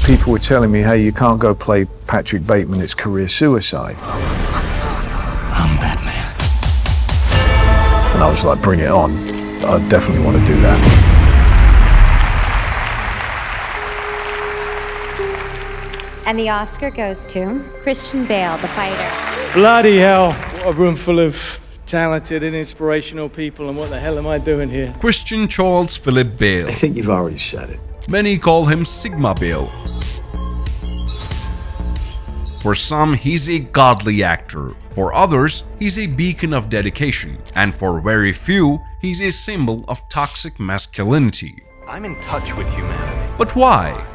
People were telling me, hey, you can't go play Patrick Bateman, it's career suicide. I'm Batman. And I was like, bring it on. I definitely want to do that. And the Oscar goes to Christian Bale, the fighter. Bloody hell, what a room full of talented and inspirational people, and what the hell am I doing here? Christian Charles Philip Bale. I think you've already said it. Many call him Sigma Bale. For some, he's a godly actor. For others, he's a beacon of dedication. And for very few, he's a symbol of toxic masculinity. I'm in touch with humanity. But why?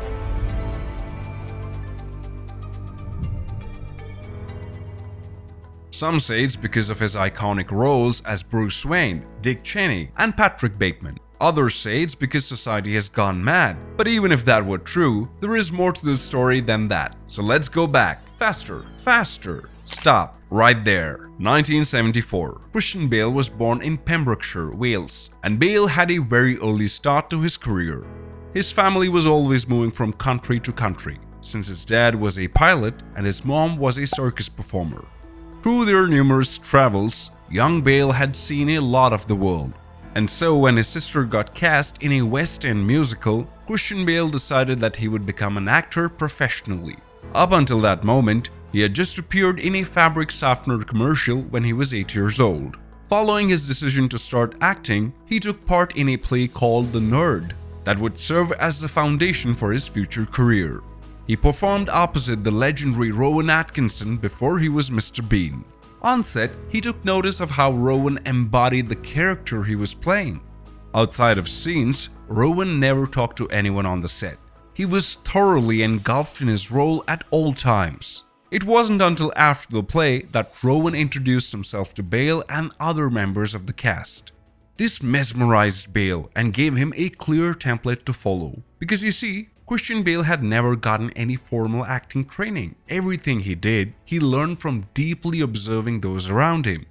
Some say it's because of his iconic roles as Bruce Wayne, Dick Cheney, and Patrick Bateman. Others say it's because society has gone mad. But even if that were true, there is more to the story than that. So let's go back. Faster, faster. Stop. Right there. 1974. Christian Bale was born in Pembrokeshire, Wales, and Bale had a very early start to his career. His family was always moving from country to country, since his dad was a pilot and his mom was a circus performer. Through their numerous travels, young Bale had seen a lot of the world. And so when his sister got cast in a West End musical, Christian Bale decided that he would become an actor professionally. Up until that moment, he had just appeared in a fabric softener commercial when he was 8 years old. Following his decision to start acting, he took part in a play called The Nerd that would serve as the foundation for his future career. He performed opposite the legendary Rowan Atkinson before he was Mr. Bean. On set, he took notice of how Rowan embodied the character he was playing. Outside of scenes, Rowan never talked to anyone on the set. He was thoroughly engulfed in his role at all times. It wasn't until after the play that Rowan introduced himself to Bale and other members of the cast. This mesmerized Bale and gave him a clear template to follow. Because you see, Christian Bale had never gotten any formal acting training. Everything he did, he learned from deeply observing those around him.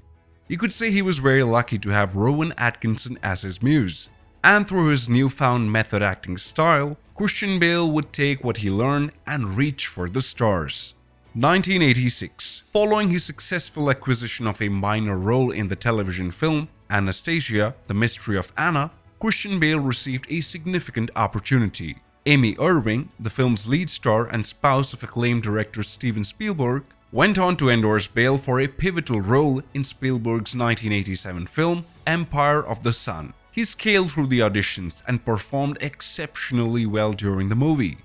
You could say he was very lucky to have Rowan Atkinson as his muse. And through his newfound method acting style, Christian Bale would take what he learned and reach for the stars. 1986. Following his successful acquisition of a minor role in the television film Anastasia, The Mystery of Anna, Christian Bale received a significant opportunity. Amy Irving, the film's lead star and spouse of acclaimed director Steven Spielberg, went on to endorse Bale for a pivotal role in Spielberg's 1987 film Empire of the Sun. He scaled through the auditions and performed exceptionally well during the movie.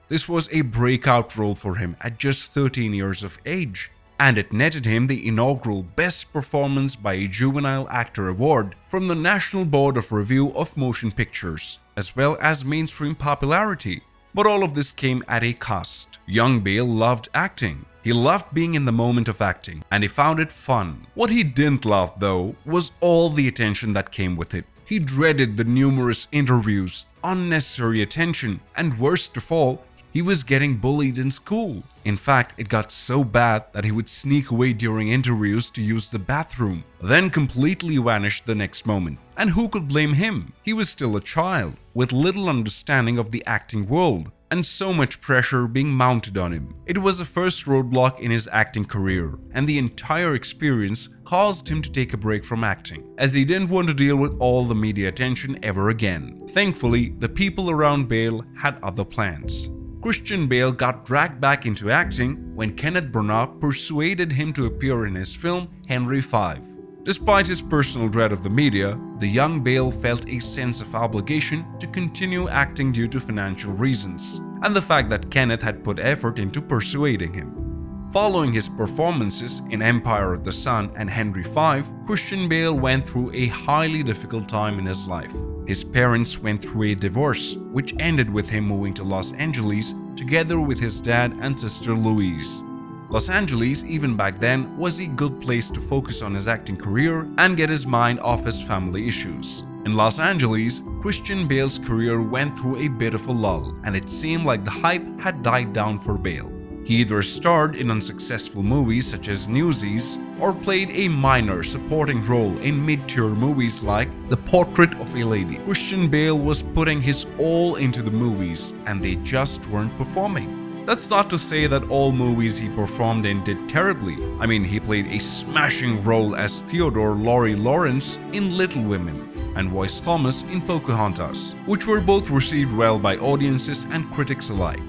This was a breakout role for him at just 13 years of age, and it netted him the inaugural Best Performance by a Juvenile Actor award from the National Board of Review of Motion Pictures, as well as mainstream popularity. But all of this came at a cost. Young Bale loved acting. He loved being in the moment of acting, and he found it fun. What he didn't love, though, was all the attention that came with it. He dreaded the numerous interviews, unnecessary attention, and worst of all, he was getting bullied in school. In fact, it got so bad that he would sneak away during interviews to use the bathroom, then completely vanish the next moment. And who could blame him? He was still a child, with little understanding of the acting world, and so much pressure being mounted on him. It was the first roadblock in his acting career, and the entire experience caused him to take a break from acting, as he didn't want to deal with all the media attention ever again. Thankfully, the people around Bale had other plans. Christian Bale got dragged back into acting when Kenneth Branagh persuaded him to appear in his film Henry V. Despite his personal dread of the media, the young Bale felt a sense of obligation to continue acting due to financial reasons, and the fact that Kenneth had put effort into persuading him. Following his performances in Empire of the Sun and Henry V, Christian Bale went through a highly difficult time in his life. His parents went through a divorce, which ended with him moving to Los Angeles together with his dad and sister Louise. Los Angeles, even back then, was a good place to focus on his acting career and get his mind off his family issues. In Los Angeles, Christian Bale's career went through a bit of a lull, and it seemed like the hype had died down for Bale. He He either starred in unsuccessful movies such as Newsies or played a minor supporting role in mid-tier movies like The Portrait of a Lady. Christian Bale was putting his all into the movies and they just weren't performing. That's not to say that all movies he performed in did terribly. I mean, he played a smashing role as Theodore Laurie Lawrence in Little Women and Voice Thomas in Pocahontas, which were both received well by audiences and critics alike.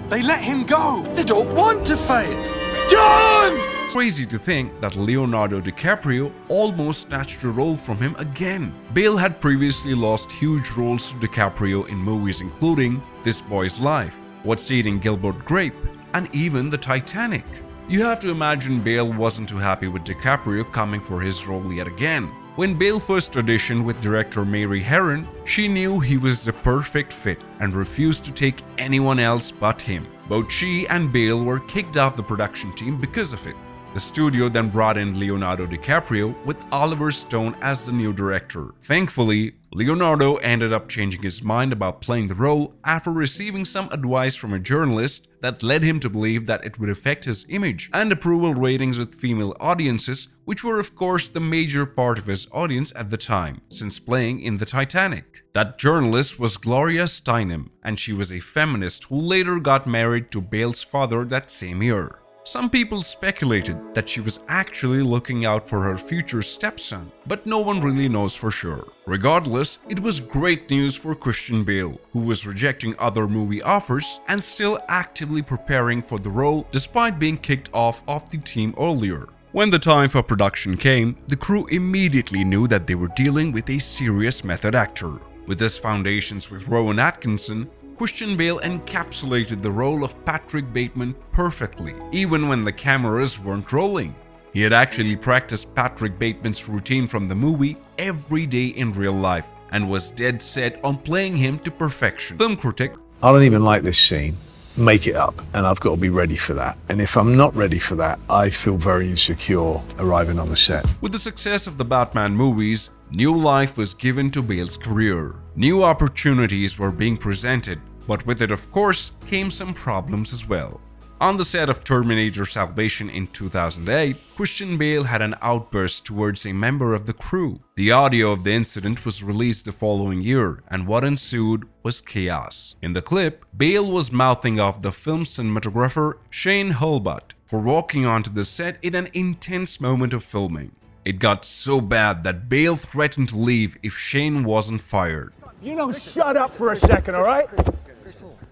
They let him go. They don't want to fight. John! Crazy to think that Leonardo DiCaprio almost snatched the role from him again. Bale had previously lost huge roles to DiCaprio in movies including This Boy's Life, What's Eating Gilbert Grape, and even The Titanic. You have to imagine Bale wasn't too happy with DiCaprio coming for his role yet again. When Bale first auditioned with director Mary Herron, she knew he was the perfect fit and refused to take anyone else but him. Both she and Bale were kicked off the production team because of it. The studio then brought in Leonardo DiCaprio with Oliver Stone as the new director. Thankfully, Leonardo ended up changing his mind about playing the role after receiving some advice from a journalist that led him to believe that it would affect his image and approval ratings with female audiences, which were of course the major part of his audience at the time, since playing in The Titanic. That journalist was Gloria Steinem, and she was a feminist who later got married to Bale's father that same year. Some people speculated that she was actually looking out for her future stepson, but no one really knows for sure. Regardless, it was great news for Christian Bale, who was rejecting other movie offers and still actively preparing for the role despite being kicked off the team earlier. When the time for production came, the crew immediately knew that they were dealing with a serious method actor. With his foundations with Rowan Atkinson, Christian Bale encapsulated the role of Patrick Bateman perfectly, even when the cameras weren't rolling. He had actually practiced Patrick Bateman's routine from the movie every day in real life and was dead set on playing him to perfection. Film critic I don't even like this scene. Make it up, and I've got to be ready for that. And if I'm not ready for that, I feel very insecure arriving on the set. With the success of the Batman movies, new life was given to Bale's career. New opportunities were being presented, but with it of course came some problems as well. On the set of Terminator Salvation in 2008, Christian Bale had an outburst towards a member of the crew. The audio of the incident was released the following year, and what ensued was chaos. In the clip, Bale was mouthing off the film's cinematographer Shane Hulbut for walking onto the set in an intense moment of filming. It got so bad that Bale threatened to leave if Shane wasn't fired. You don't shut up for a second, all right?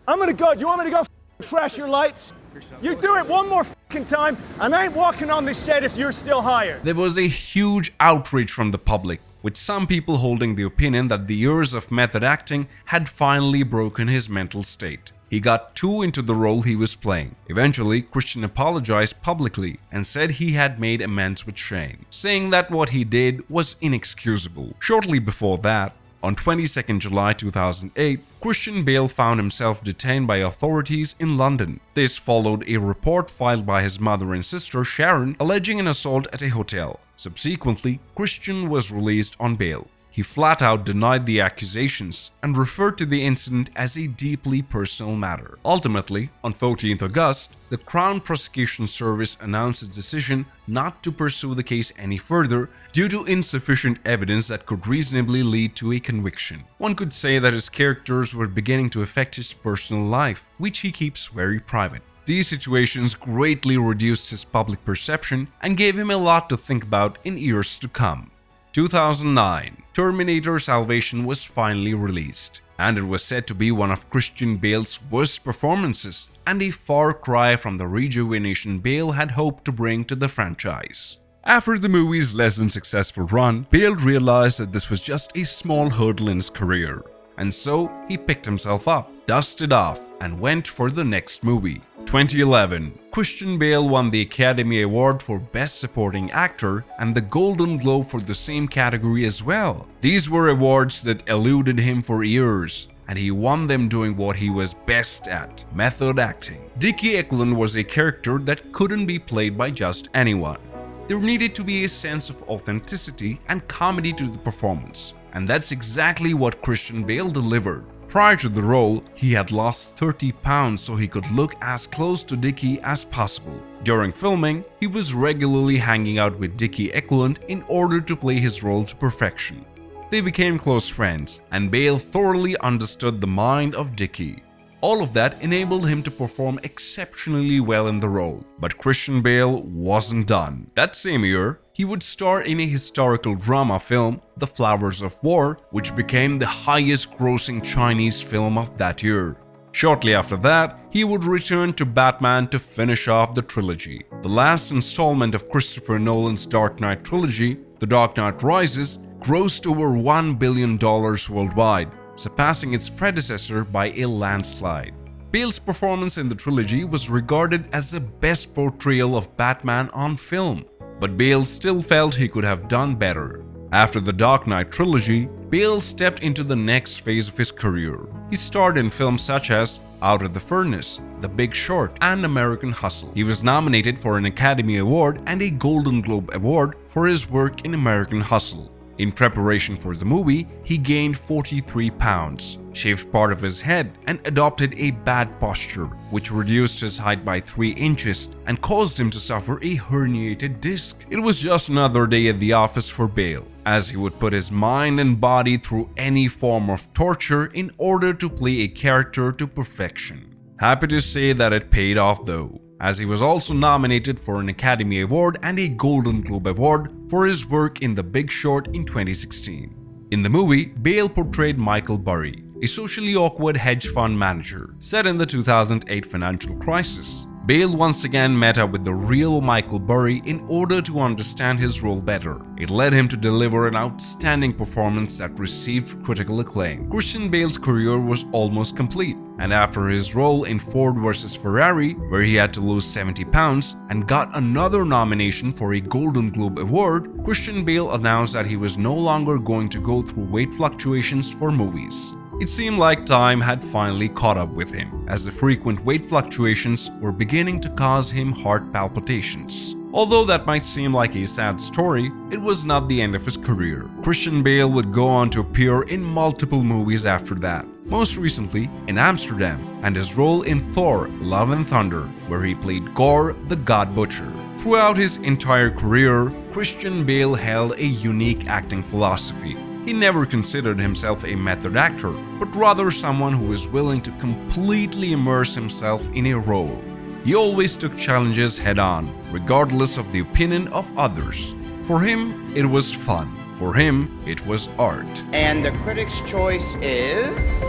I'm gonna go. Do you want me to go trash your lights? You do it one more fucking time, and I ain't walking on this set if you're still hired. There was a huge outrage from the public, with some people holding the opinion that the years of method acting had finally broken his mental state. He got too into the role he was playing. Eventually, Christian apologized publicly and said he had made amends with Shane, saying that what he did was inexcusable. Shortly before that, on 22nd July 2008, Christian Bale found himself detained by authorities in London. This followed a report filed by his mother and sister Sharon alleging an assault at a hotel. Subsequently, Christian was released on bail. He flat out denied the accusations and referred to the incident as a deeply personal matter. Ultimately, on 14th August, the Crown Prosecution Service announced its decision not to pursue the case any further due to insufficient evidence that could reasonably lead to a conviction. One could say that his characters were beginning to affect his personal life, which he keeps very private. These situations greatly reduced his public perception and gave him a lot to think about in years to come. 2009, Terminator Salvation was finally released, and it was said to be one of Christian Bale's worst performances and a far cry from the rejuvenation Bale had hoped to bring to the franchise. After the movie's less than successful run, Bale realized that this was just a small hurdle in his career, and so he picked himself up, dusted off, and went for the next movie. 2011, Christian Bale won the Academy Award for Best Supporting Actor and the Golden Globe for the same category as well. These were awards that eluded him for years, and he won them doing what he was best at, method acting. Dickie Eklund was a character that couldn't be played by just anyone. There needed to be a sense of authenticity and comedy to the performance, and that's exactly what Christian Bale delivered. Prior to the role, he had lost 30 pounds so he could look as close to Dickie as possible. During filming, he was regularly hanging out with Dickie Eklund in order to play his role to perfection. They became close friends, and Bale thoroughly understood the mind of Dickie. All of that enabled him to perform exceptionally well in the role. But Christian Bale wasn't done. That same year, he would star in a historical drama film, The Flowers of War, which became the highest-grossing Chinese film of that year. Shortly after that, he would return to Batman to finish off the trilogy. The last installment of Christopher Nolan's Dark Knight trilogy, The Dark Knight Rises, grossed over $1 billion worldwide, surpassing its predecessor by a landslide. Bale's performance in the trilogy was regarded as the best portrayal of Batman on film, but Bale still felt he could have done better. After the Dark Knight trilogy, Bale stepped into the next phase of his career. He starred in films such as Out of the Furnace, The Big Short, and American Hustle. He was nominated for an Academy Award and a Golden Globe Award for his work in American Hustle. In preparation for the movie, he gained 43 pounds, shaved part of his head, and adopted a bad posture, which reduced his height by 3 inches and caused him to suffer a herniated disc. It was just another day at the office for Bale, as he would put his mind and body through any form of torture in order to play a character to perfection. Happy to say that it paid off though, as he was also nominated for an Academy Award and a Golden Globe Award for his work in The Big Short in 2016. In the movie, Bale portrayed Michael Burry, a socially awkward hedge fund manager set in the 2008 financial crisis. Bale once again met up with the real Michael Burry in order to understand his role better. It led him to deliver an outstanding performance that received critical acclaim. Christian Bale's career was almost complete, and after his role in Ford vs. Ferrari, where he had to lose 70 pounds and got another nomination for a Golden Globe Award, Christian Bale announced that he was no longer going to go through weight fluctuations for movies. It seemed like time had finally caught up with him, as the frequent weight fluctuations were beginning to cause him heart palpitations. Although that might seem like a sad story, it was not the end of his career. Christian Bale would go on to appear in multiple movies after that, most recently in Amsterdam and his role in Thor: Love and Thunder, where he played Gore the God Butcher. Throughout his entire career, Christian Bale held a unique acting philosophy. He never considered himself a method actor, but rather someone who is willing to completely immerse himself in a role. He always took challenges head-on, regardless of the opinion of others. For him, it was fun. For him, it was art. And the critics' choice is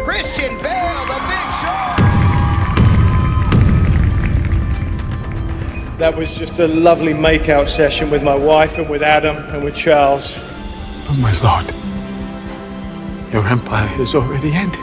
Christian Bale, The Big Short! That was just a lovely make-out session with my wife and with Adam and with Charles. Oh my lord. Your empire has already ended.